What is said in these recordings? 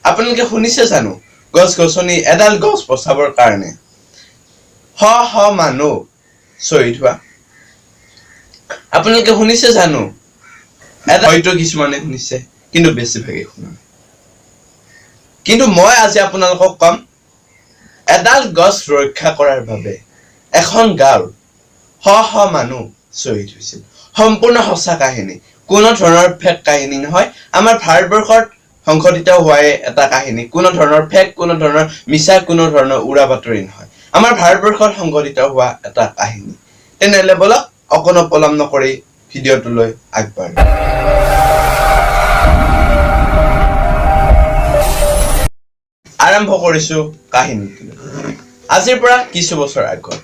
আপোনালোকে শুনিছে জানো গছ গছনি এডাল গছ বচাবৰ কাৰণে হ হ মানুহ শ্বহীদ হোৱা আপোনালোকে শুনিছে জানো হয়তো কিছুমানে শুনিছে কিন্তু বেছিভাগে শুনা নাই কিন্তু মই আজি আপোনালোকক কম এডাল গছ ৰক্ষা কৰাৰ বাবে এখন গাঁৱৰ হ হ মানুহ শ্বহীদ হৈছিল সম্পূৰ্ণ সঁচা কাহিনী কোনো ধৰণৰ ফেক কাহিনী নহয় আমাৰ ভাৰতবৰ্ষত সংঘটিত হোৱাই এটা কাহিনী কোনো ধৰণৰ ফেক কোনো ধৰণৰ মিছা কোনো ধৰণৰ উৰা বাতৰি নহয় আমাৰ ভাৰতবৰ্ষত সংঘটিত হোৱা এটা কাহিনী তেনেহলে বলক অকনো পলম নকৰি ভিডিঅ'টোলৈ আগবাঢ়ো আৰম্ভ কৰিছো কাহিনীটো আজিৰ পৰা কিছু বছৰ আগত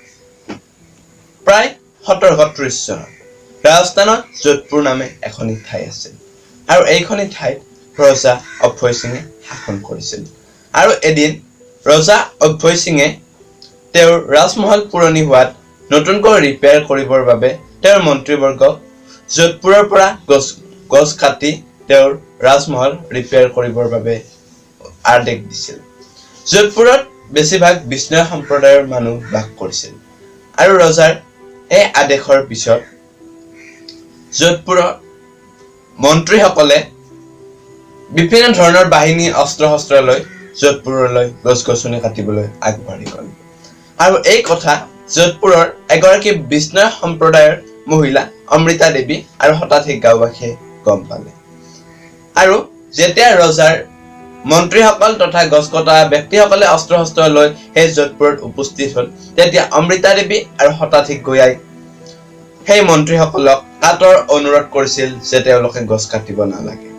প্ৰায় 1730 চনত ৰাজস্থানত যোধপুৰ নামে এখনি ঠাই আছিল আৰু এইখনি ঠাইত ৰজা অভয় সিঙে শাসন কৰিছিল আৰু এদিন ৰজা অভয় সিঙে তেওঁৰ ৰাজমহল পুৰণি হোৱাত নতুনকৈ ৰিপেয়াৰ কৰিবৰ বাবে তেওঁৰ মন্ত্ৰীবৰ্গক যোধপুৰৰ পৰা গছ কাটি তেওঁৰ ৰাজমহল ৰিপেয়াৰ কৰিবৰ বাবে আদেশ দিছিল যোধপুৰত বেছিভাগ বিষ্ণয় সম্প্ৰদায়ৰ মানুহ বাস কৰিছিল আৰু ৰজাৰ এই আদেশৰ পিছত যোধপুৰৰ মন্ত্ৰীসকলে বিভিন্ন ধৰণৰ বাহিনী অস্ত্ৰ শস্ত্ৰ লৈ যোধপুৰলৈ গছ গছনি কাটিবলৈ আগবাঢ়ি গ'ল আৰু এই কথা যোধপুৰৰ এগৰাকী বিষ্ণয় সম্প্ৰদায়ৰ মহিলা অমৃতা দেৱী আৰু শতাধিক গাঁওবাসীয়ে গম পালে আৰু যেতিয়া ৰজাৰ মন্ত্ৰীসকল তথা গছ কটা ব্যক্তিসকলে অস্ত্ৰ শস্ত্ৰ লৈ সেই যোধপুৰত উপস্থিত হ'ল তেতিয়া অমৃতা দেৱী আৰু শতাধিক গয়াই সেই মন্ত্ৰীসকলক কাটৰ অনুৰোধ কৰিছিল যে তেওঁলোকে গছ কাটিব নালাগে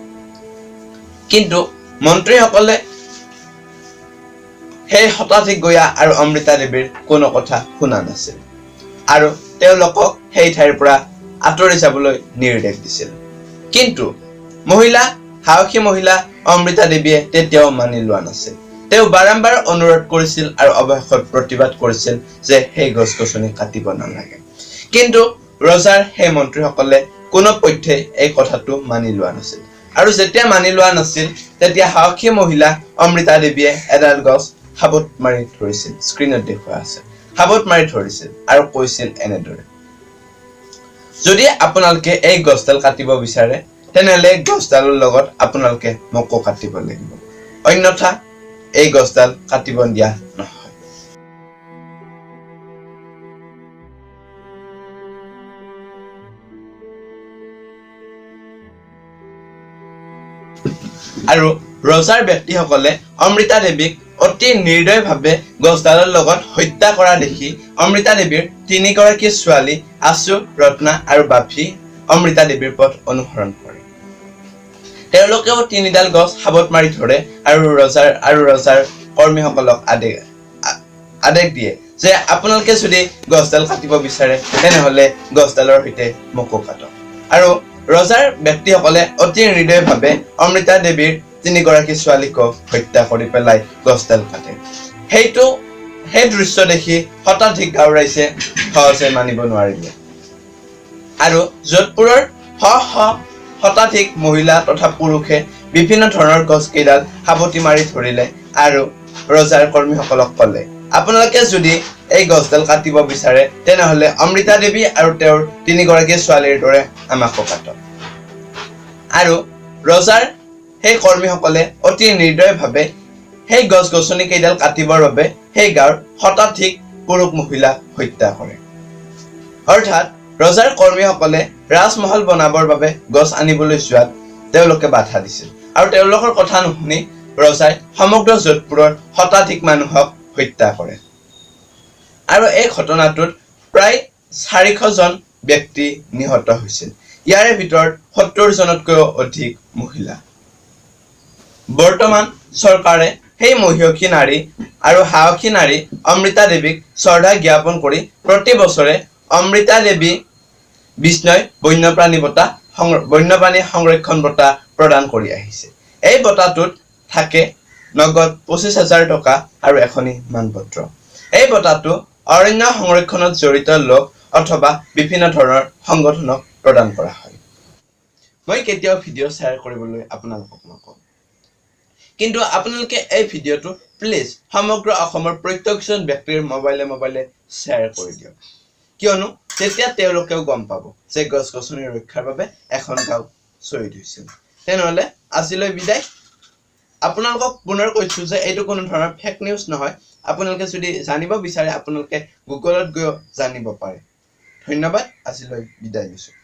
কিন্তু মন্ত্ৰীসকলে সেই শতাধিক গয়া আৰু অমৃতা দেৱীৰ কোনো কথা শুনা নাছিল আৰু তেওঁলোকক সেই ঠাইৰ পৰা আঁতৰি যাবলৈ নিৰ্দেশ দিছিল কিন্তু সাহসী মহিলা অমৃতা দেৱীয়ে তেতিয়াও মানি লোৱা নাছিল তেওঁ বাৰম্বাৰ অনুৰোধ কৰিছিল আৰু অৱশেষত প্ৰতিবাদ কৰিছিল যে সেই গছ গছনি কাটিব নালাগে কিন্তু ৰজাৰ সেই মন্ত্ৰীসকলে কোনো পধ্যে এই কথাটো মানি লোৱা নাছিল আৰু যেতিয়া মানি লোৱা নাছিল তেতিয়া সাহসী মহিলা অমৃতা দেৱীয়ে এডাল গছ হাবত মাৰি ধৰিছিল স্ক্ৰীনত দেখুওৱা আছে হাবত মাৰি ধৰিছিল আৰু কৈছিল এনেদৰে যদি আপোনালোকে এই গছডাল কাটিব বিচাৰে তেনেহলে গছডালৰ লগত আপোনালোকে মোকো কাটিব লাগিব অন্যথা এই গছডাল কাটিব দিয়া নহয় আৰু ৰজাৰ ব্যক্তিসকলে অমৃতা দেৱীক অতি নিৰ্দয়ভাৱে গছডালৰ লগত হত্যা কৰা দেখি অমৃতা দেৱীৰ তিনিগৰাকী ছোৱালী আশু ৰত্না আৰু বাফি অমৃতা দেৱীৰ পথ অনুসৰণ কৰে তেওঁলোকেও তিনিডাল গছ হাবত মাৰি ধৰে আৰু ৰজাৰ কৰ্মীসকলক আদেশ দিয়ে যে আপোনালোকে যদি গছডাল কাটিব বিচাৰে তেনেহলে গছডালৰ সৈতে মোকো কাটক আৰু ৰজাৰ ব্যক্তিসকলে অতি হৃদয়ভাৱে অমৃতা দেৱীৰ তিনিগৰাকী ছোৱালীক হত্যা কৰি পেলাই গছডাল কাটে সেই দৃশ্য দেখি শতাধিক গাঁও ৰাইজে সহজে মানিব নোৱাৰিলে আৰু যোধপুৰৰ শতাধিক মহিলা তথা পুৰুষে বিভিন্ন ধৰণৰ গছ কেইডাল সাৱটি মাৰি ধৰিলে আৰু ৰজাৰ কৰ্মীসকলক ক'লে আপোনালোকে যদি এই গছডাল কাটিব বিচাৰে তেনেহলে অমৃতা দেৱী আৰু তেওঁৰ তিনিগৰাকী ছোৱালীৰ দৰে আমাকো কাটক আৰু ৰজাৰ সেই কৰ্মীসকলে অতি নিৰ্দয়ভাৱে সেই গছ গছনি কেইডাল কাটিবৰ বাবে সেই গাঁৱৰ শতাধিক পুৰুষ মহিলা হত্যা কৰে অৰ্থাৎ ৰজাৰ কৰ্মীসকলে ৰাজমহল বনাবৰ বাবে গছ আনিবলৈ যোৱাত তেওঁলোকে বাধা দিছিল আৰু তেওঁলোকৰ কথা নুশুনি ৰজাই সমগ্ৰ যোধপুৰৰ শতাধিক মানুহক হত্যা কৰে আৰু এই ঘটনাটোত প্ৰায় 400 জন ব্যক্তি নিহত হৈছিল ইয়াৰে ভিতৰত 70 জনতকৈও অধিক মহিলা বৰ্তমান চৰকাৰে সেই মহিয়সী নাৰী আৰু সাহসী নাৰী অমৃতা দেৱীক শ্ৰদ্ধা জ্ঞাপন কৰি প্ৰতি বছৰে অমৃতা দেৱী বিষ্ণয় বন্যপ্ৰাণী সংৰক্ষণ বঁটা প্ৰদান কৰি আহিছে এই বঁটাটোত থাকে নগদ 25,000 টকা আৰু এখনি মানপত্ৰ এই বঁটাটো অৰণ্য সংৰক্ষণত জড়িত লোক অথবা বিভিন্ন ধৰণৰ সংগঠনক প্ৰদান কৰা হয় মই কেতিয়াও ভিডিঅ' শ্বেয়াৰ কৰিবলৈ আপোনালোকক নকওঁ কিন্তু আপোনালোকে এই ভিডিঅ'টো প্লিজ সমগ্ৰ অসমৰ প্ৰত্যেকজন ব্যক্তিৰ মোবাইলে শ্বেয়াৰ কৰি দিয়ক কিয়নো তেতিয়া তেওঁলোকেও গম পাব যে গছ-গছনি ৰক্ষাৰ বাবে এখন গাঁও শ্বহীদ হৈছিল তেনেহলে আজিলৈ বিদায় আপোনালোকক পুনৰ কৈছো যে এইটো কোনো ধৰণৰ ফেক নিউজ নহয় আপোনালোকে যদি জানিব বিচাৰে আপোনালোকে গুগলত গৈ জানিব পাৰে ধন্যবাদ আজিলৈ বিদায় লৈছো